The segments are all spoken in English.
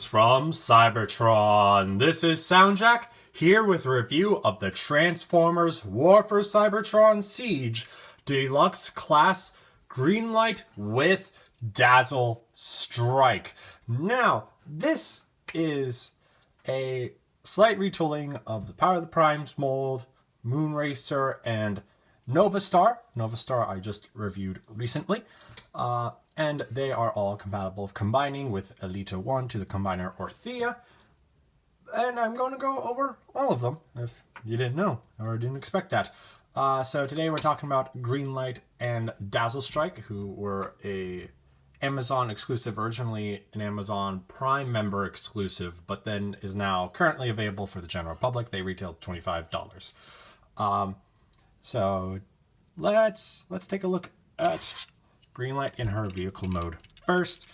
from Cybertron. This is SoundJack here with a review of the Transformers War for Cybertron Siege Deluxe Class Greenlight with Dazzlestrike. Now, this is a slight retooling of the Power of the Primes mold, Moonracer, and Nova Star. Nova Star I just reviewed recently. And they are all compatible of combining with Elita 1 to the combiner Orthea. And I'm going to go over all of them, if you didn't know or didn't expect that. So today we're talking about Greenlight and Dazzlestrike, who were a Amazon exclusive, originally an Amazon Prime member exclusive, but then is now currently available for the general public. They retail $25. So let's take a look at Greenlight in her vehicle mode first.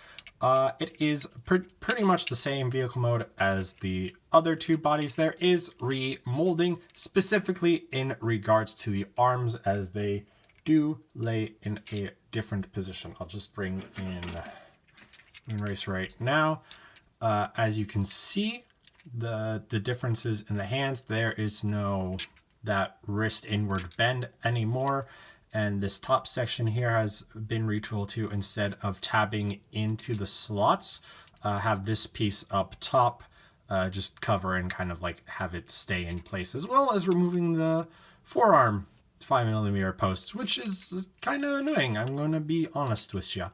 It is pretty much the same vehicle mode as the other two bodies. There is remolding, specifically in regards to the arms, as they do lay in a different position. I'll just bring in Moonracer right now. As you can see, the differences in the hands, there is no that wrist inward bend anymore. And this top section here has been retooled to, instead of tabbing into the slots, have this piece up top, just cover and kind of like have it stay in place, as well as removing the forearm 5mm posts, which is kind of annoying. I'm going to be honest with you.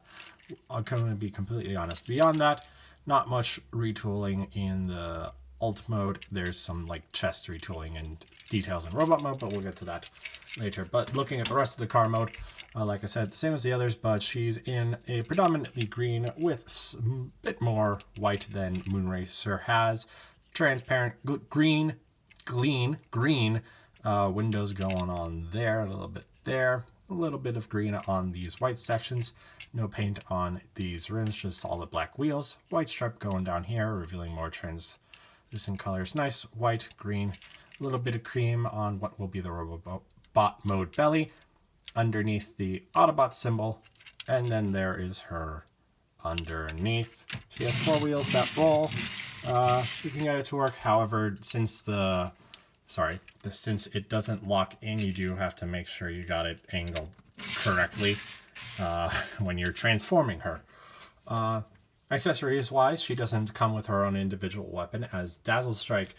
I'm going to be completely honest. Beyond that, not much retooling in the alt mode. There's some like chest retooling and details in robot mode, but we'll get to that later. But looking at the rest of the car mode, like I said, the same as the others, but she's in a predominantly green with a bit more white than Moonracer has. Transparent green windows going on there, a little bit there, a little bit of green on these white sections. No paint on these rims, just solid black wheels. White stripe going down here, revealing more translucent colors. Nice white, green, a little bit of cream on what will be the robot mode belly underneath the Autobot symbol, and then there is her underneath. She has four wheels that roll. You can get it to work. However, since it doesn't lock in, you do have to make sure you got it angled correctly when you're transforming her. Accessories wise, she doesn't come with her own individual weapon, as Dazzlestrike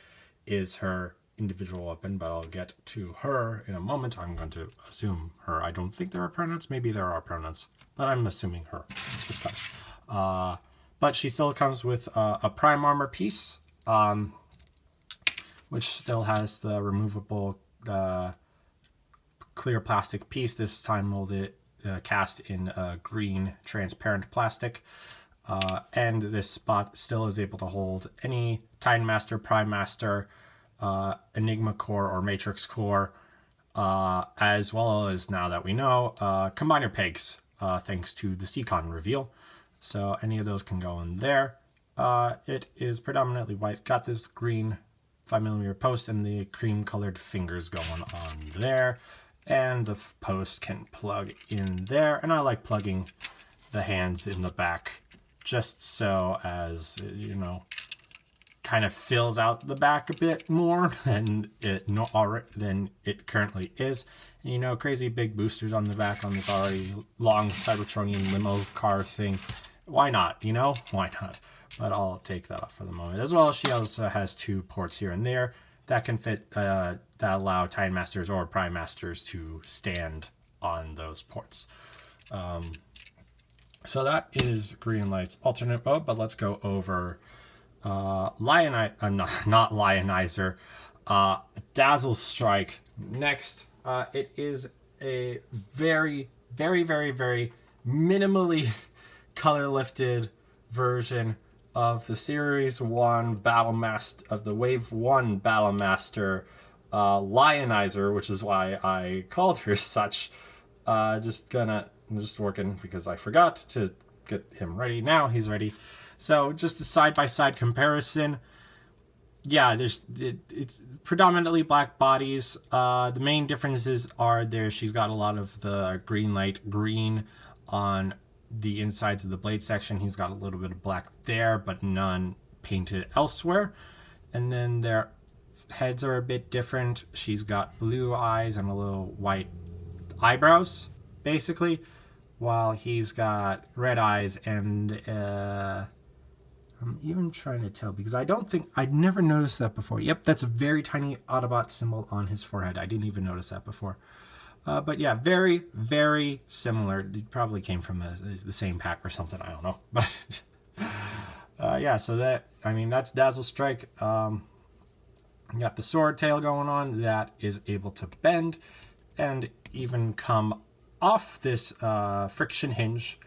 is her individual weapon, but I'll get to her in a moment. I'm going to assume her. I don't think there are pronouns. Maybe there are pronouns, but I'm assuming her. But she still comes with a prime armor piece, which still has the removable clear plastic piece, this time molded, cast in green transparent plastic. And this spot still is able to hold any Time Master, Prime Master, Enigma core or Matrix core, as well as, now that we know, combiner pegs, thanks to the Seacon reveal. So any of those can go in there. It is predominantly white, got this green 5mm post and the cream colored fingers going on there, and the post can plug in there. And I like plugging the hands in the back, just so as, you know, kind of fills out the back a bit more than it currently is. And, you know, crazy big boosters on the back on this already long Cybertronian limo car thing. Why not? You know, why not? But I'll take that off for the moment. As well as she also has two ports here and there that can fit, that allow Time Masters or Prime Masters to stand on those ports. So that is Greenlight's alternate mode, but let's go over Lionizer, Dazzlestrike next. It is a very, very, very, very minimally color lifted version of the Series 1 Battlemaster, of the Wave 1 Battlemaster Lionizer, which is why I called her such. I'm just working because I forgot to get him ready. Now he's ready. So just a side-by-side comparison. Yeah, it's predominantly black bodies. The main differences are she's got a lot of the Greenlight green on the insides of the blade section. He's got a little bit of black there, but none painted elsewhere. And then their heads are a bit different. She's got blue eyes and a little white eyebrows, basically, while he's got red eyes and I'm even trying to tell because I'd never noticed that before. Yep, that's a very tiny Autobot symbol on his forehead. I didn't even notice that before. But yeah, very, very similar. It probably came from the same pack or something. I don't know. But yeah, so that's Dazzlestrike. You got the sword tail going on that is able to bend and even come off this friction hinge.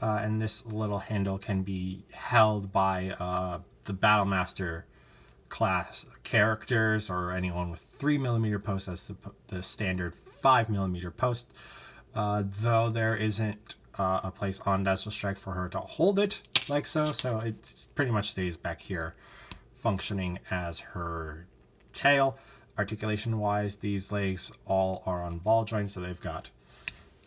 And this little handle can be held by the Battlemaster class characters or anyone with 3mm posts as the standard 5mm post, though there isn't a place on Dazzlestrike for her to hold it like so it pretty much stays back here functioning as her tail. Articulation wise, these legs all are on ball joints, so they've got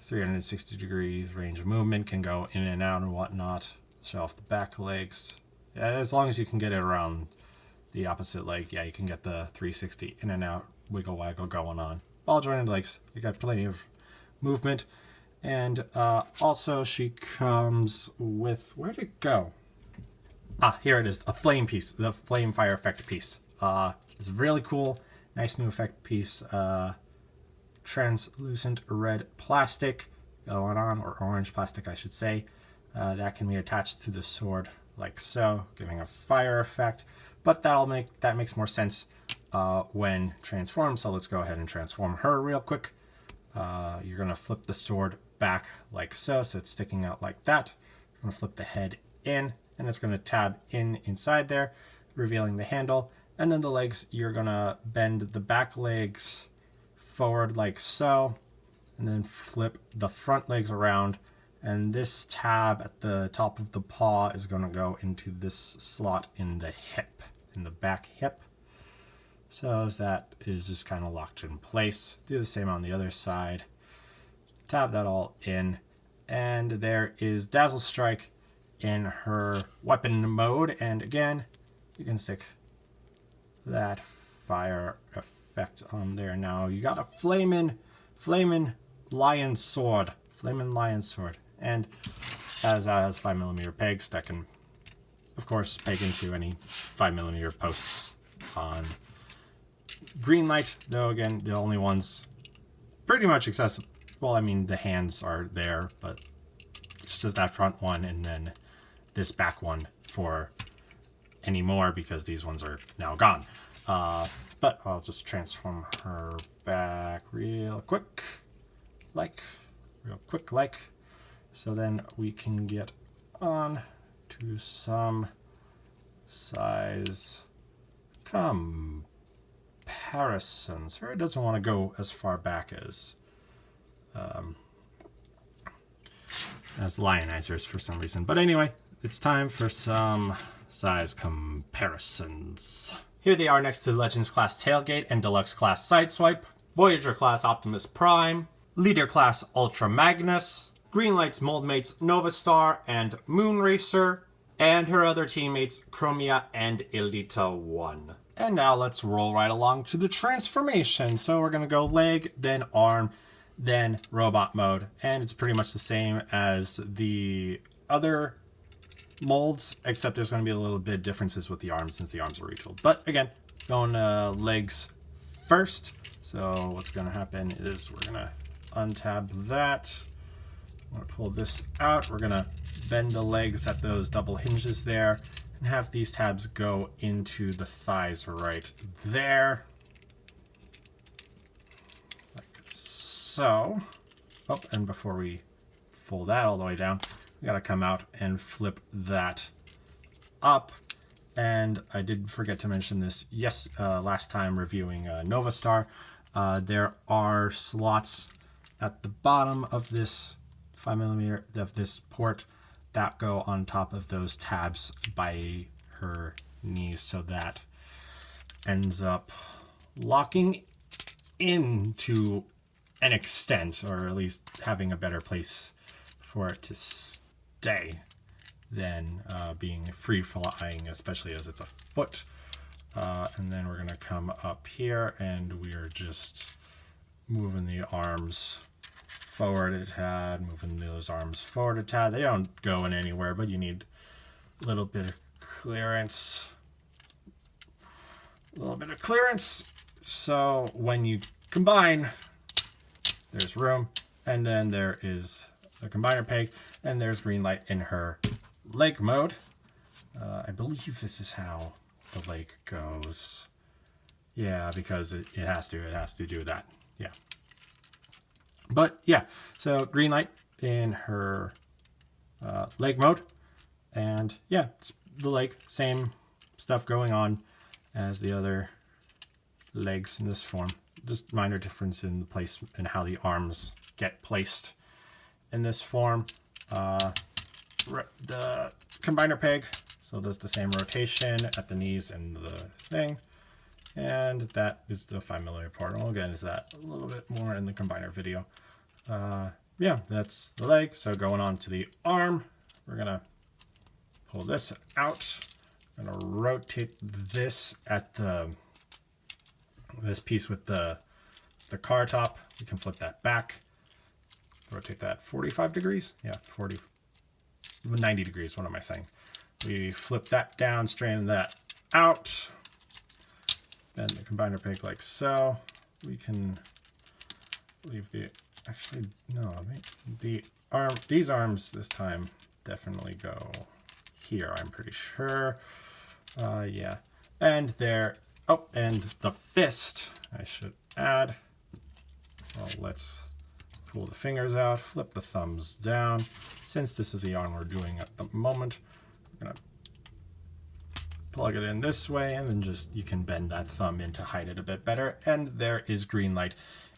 360 degrees range of movement, can go in and out and whatnot. Show off the back legs. As long as you can get it around the opposite leg, yeah, you can get the 360 in and out, wiggle waggle going on. Ball jointed legs, you got plenty of movement. And also she comes with, where'd it go? Here it is, a flame piece, the flame fire effect piece. It's really cool, nice new effect piece. Translucent red plastic going on, or orange plastic I should say. That can be attached to the sword like so, giving a fire effect. But that makes more sense when transformed. So let's go ahead and transform her real quick. You're gonna flip the sword back like so it's sticking out like that. You're gonna flip the head in, and it's gonna tab inside there, revealing the handle. And then the legs, you're gonna bend the back legs forward like so, and then flip the front legs around, and this tab at the top of the paw is going to go into this slot in the hip, in the back hip, so as that is just kind of locked in place. Do the same on the other side, tab that all in, and there is Dazzlestrike in her weapon mode. And again, you can stick that fire effect on there. Now you got a flamin' lion sword, and as that has 5mm pegs that can, of course, peg into any 5mm posts on Greenlight. Though again, the only ones pretty much accessible. Well, I mean the hands are there, but it's just that front one and then this back one for any more because these ones are now gone. But I'll just transform her back real quick, so then we can get on to some size comparisons. Her doesn't want to go as far back as Lionizers for some reason. But anyway, it's time for some size comparisons. Here they are next to the Legends class Tailgate and Deluxe class Sideswipe, Voyager class Optimus Prime, Leader class Ultra Magnus, Greenlight's moldmates Nova Star and Moon Racer, and her other teammates Chromia and Elita 1. And now let's roll right along to the transformation. So we're going to go leg, then arm, then robot mode. And it's pretty much the same as the other molds, except there's going to be a little bit of differences with the arms since the arms are retooled. But again, going legs first. So what's going to happen is we're going to untab that. I'm going to pull this out. We're going to bend the legs at those double hinges there and have these tabs go into the thighs right there. Like so. Oh, and before we fold that all the way down, we got to come out and flip that up. And I did forget to mention this, last time reviewing Nova Star. There are slots at the bottom of this 5mm of this port that go on top of those tabs by her knees, so that ends up locking into an extent, or at least having a better place for it to stay. than being free flying, especially as it's a foot. And then we're going to come up here and we're just moving the arms forward a tad, moving those arms forward a tad. They don't go in anywhere, but you need a little bit of clearance. A little bit of clearance. So when you combine, there's room. And then there is the combiner peg. And there's Greenlight in her leg mode. I believe this is how the leg goes. Yeah, because it has to do that. Yeah. But yeah, so Greenlight in her leg mode. And yeah, it's the leg, same stuff going on as the other legs in this form. Just minor difference in the place and how the arms get placed in this form. The combiner peg, so does the same rotation at the knees and the thing. And that is the 5mm port. We'll get into that a little bit more in the combiner video. Yeah, that's the leg. So going on to the arm, we're going to pull this out. I'm going to rotate this at this piece with the car top. We can flip that back. Rotate that 45 degrees. Yeah, 90 degrees. What am I saying? We flip that down, straighten that out. Bend the combiner peg like so. We can leave these arms this time definitely go here, I'm pretty sure. Yeah. And and the fist, I should add. Well, let's pull the fingers out, flip the thumbs down. Since this is the arm we're doing at the moment, we're going to plug it in this way, and then you can bend that thumb in to hide it a bit better. And there is Greenlight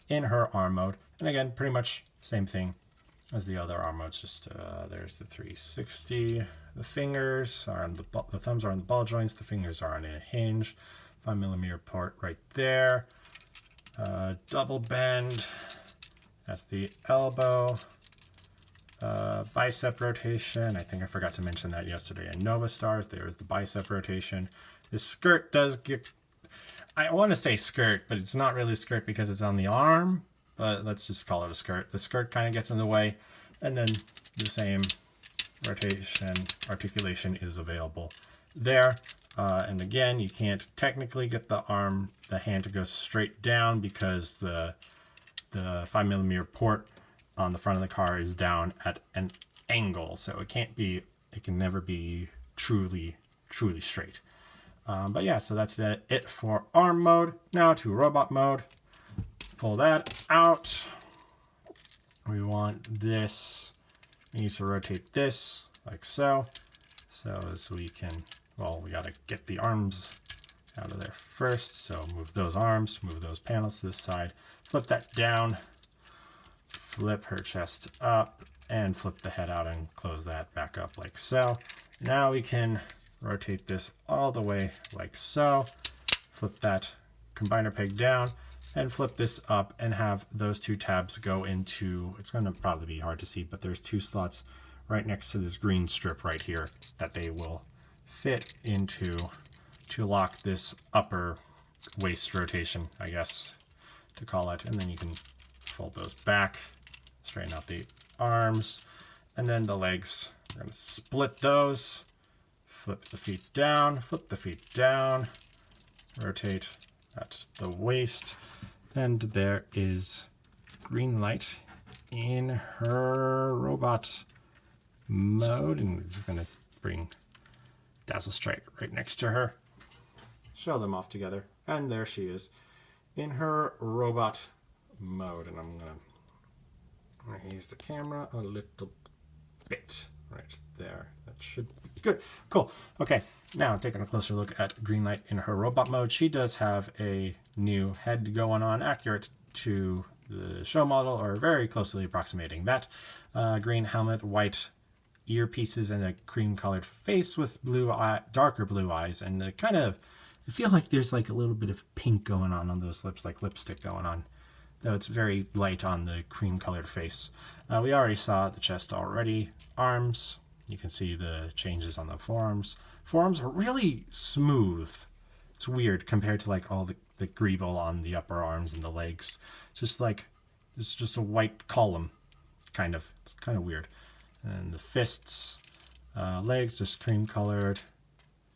in her arm mode. And again, pretty much same thing as the other arm modes. Just there's the 360. The fingers are on the thumbs are on the ball joints. The fingers are on a hinge. 5mm port right there. Double bend. That's the elbow. Bicep rotation. I think I forgot to mention that yesterday in Nova Stars. There's the bicep rotation. The skirt does get, I want to say skirt, but it's not really a skirt because it's on the arm. But let's just call it a skirt. The skirt kind of gets in the way. And then the same articulation is available there. And again, you can't technically get the hand to go straight down because the 5mm port on the front of the car is down at an angle. So it can never be truly straight. But yeah, so that's it for arm mode. Now to robot mode. Pull that out. We want this. We need to rotate this like so. So as we can, well, we got to get the arms out of there first. So move those arms, move those panels to this side, flip that down, flip her chest up, and flip the head out and close that back up like so. Now we can rotate this all the way like so. Flip that combiner peg down and flip this up and have those two tabs go into, it's going to probably be hard to see, but there's two slots right next to this green strip right here that they will fit into to lock this upper waist rotation, I guess, to call it. And then you can fold those back, straighten out the arms, and then the legs. We're going to split those, flip the feet down, rotate at the waist. And there is Greenlight in her robot mode. And we're just going to bring Dazzlestrike right next to her. Show them off together. And there she is in her robot mode. And I'm going to raise the camera a little bit right there. That should be good. Cool. Okay. Now taking a closer look at Greenlight in her robot mode. She does have a new head going on, accurate to the show model, or very closely approximating that. Green helmet, white earpieces, and a cream-colored face with darker blue eyes, and I feel like there's like a little bit of pink going on those lips, like lipstick going on, though it's very light on the cream-colored face. We already saw the chest already. Arms, You can see the changes on the forearms. Forearms are really smooth. It's weird compared to like all the greeble on the upper arms and the legs. It's just a white column, kind of. It's kind of weird. And the fists, legs just cream colored.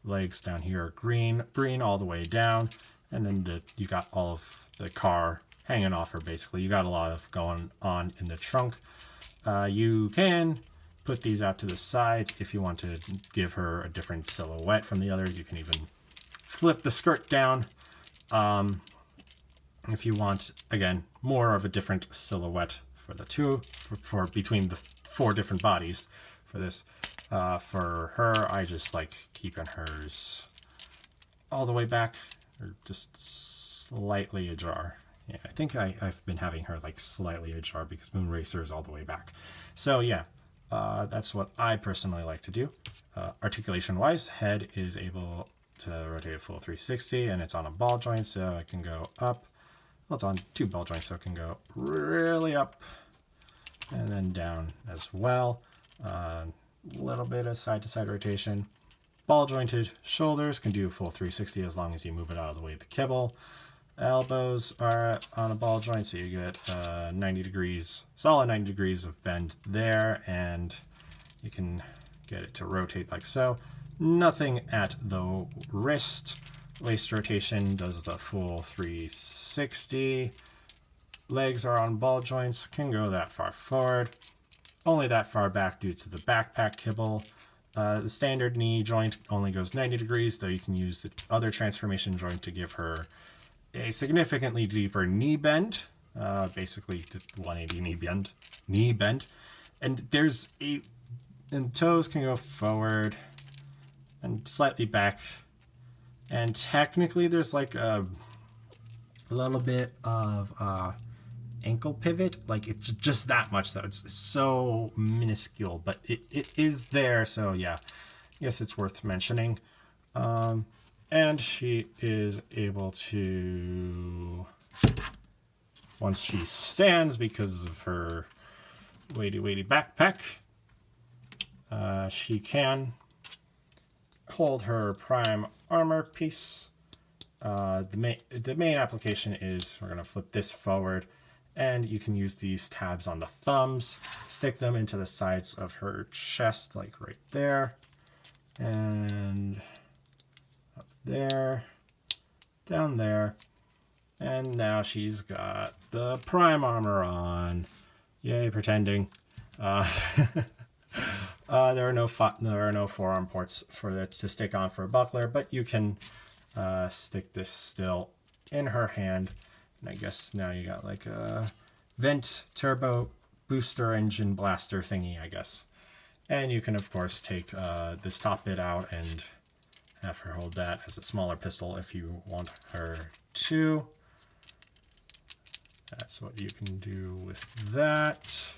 Legs down here are green all the way down. And then you got all of the car hanging off her, basically. You got a lot of going on in the trunk. You can put these out to the sides if you want to give her a different silhouette from the others. You can even flip the skirt down if you want, again, more of a different silhouette for the two, for between the 4 different bodies for this. For her, I just like keeping hers all the way back, or just slightly ajar. Yeah, I think I've been having her like slightly ajar because Moonracer is all the way back. So yeah, that's what I personally like to do. Articulation wise, head is able to rotate a full 360, and it's on a ball joint, so it can go up. Well, it's on 2 ball joints, so it can go really up and then down as well. Little bit of side to side rotation. Ball jointed shoulders can do a full 360 as long as you move it out of the way of the kibble. Elbows are on a ball joint, so you get 90 degrees, solid 90 degrees of bend there, and you can get it to rotate like so. Nothing at the wrist. Waist rotation does the full 360. Legs are on ball joints, can go that far forward, only that far back due to the backpack kibble. The standard knee joint only goes 90 degrees, though you can use the other transformation joint to give her a significantly deeper knee bend, basically 180 knee bend. And toes can go forward and slightly back. And technically there's like a little bit of ankle pivot, like it's just that much though. It's so minuscule, but it is there, so yeah, I guess it's worth mentioning. And she is able to, once she stands because of her weighty backpack, she can hold her prime armor piece. The main application is, we're going to flip this forward, and you can use these tabs on the thumbs, stick them into the sides of her chest, like right there, and up there, down there, and now she's got the prime armor on. Yay, pretending. There are no forearm ports for it to stick on for a buckler, but you can stick this still in her hand. And I guess now you got like a vent turbo booster engine blaster thingy, I guess. And you can of course take this top bit out and have her hold that as a smaller pistol if you want her to. That's what you can do with that.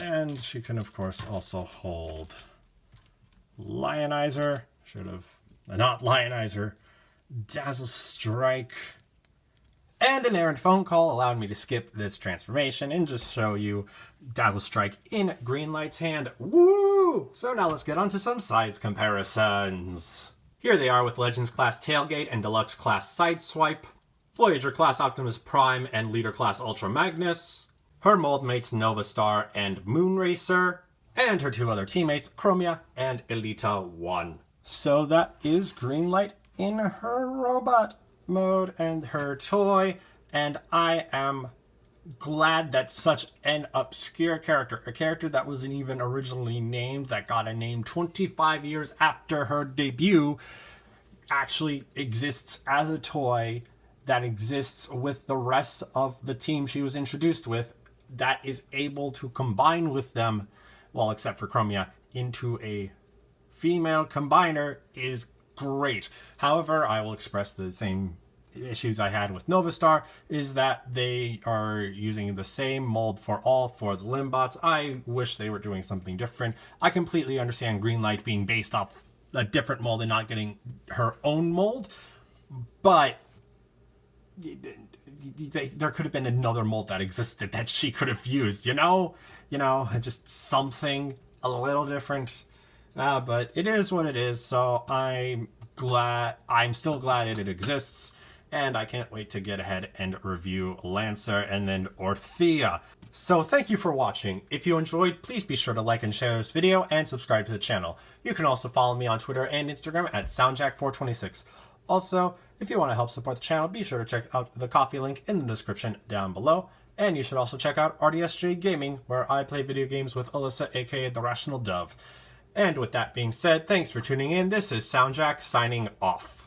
And she can of course also hold Lionizer, not Lionizer, Dazzlestrike. And an errant phone call allowed me to skip this transformation and just show you Dazzlestrike in Greenlight's hand. Woo! So now let's get on to some size comparisons. Here they are with Legends class Tailgate and Deluxe class Sideswipe, Voyager class Optimus Prime and Leader class Ultra Magnus, her mold mates Nova Star and Moonracer, and her 2 other teammates Chromia and Elita 1. So that is Greenlight in her robot mode and her toy, and I am glad that such an obscure character, a character that wasn't even originally named, that got a name 25 years after her debut, actually exists as a toy that exists with the rest of the team she was introduced with, that is able to combine with them, well, except for Chromia, into a female combiner is great. However, I will express the same issues I had with Nova Star, is that they are using the same mold for all 4 of the Limbots. I wish they were doing something different. I completely understand Greenlight being based off a different mold and not getting her own mold, but there could have been another mold that existed that she could have used, just something. a little different, but it is what it is. So I'm still glad it exists, and I can't wait to get ahead and review Lancer and then Orthea. So thank you for watching. If you enjoyed, please be sure to like and share this video and subscribe to the channel. You can also follow me on Twitter and Instagram at SoundJack426. Also, if you want to help support the channel, be sure to check out the Ko-fi link in the description down below. And you should also check out RDSJ Gaming, where I play video games with Alyssa, aka The Rational Dove. And with that being said, thanks for tuning in. This is SoundJack signing off.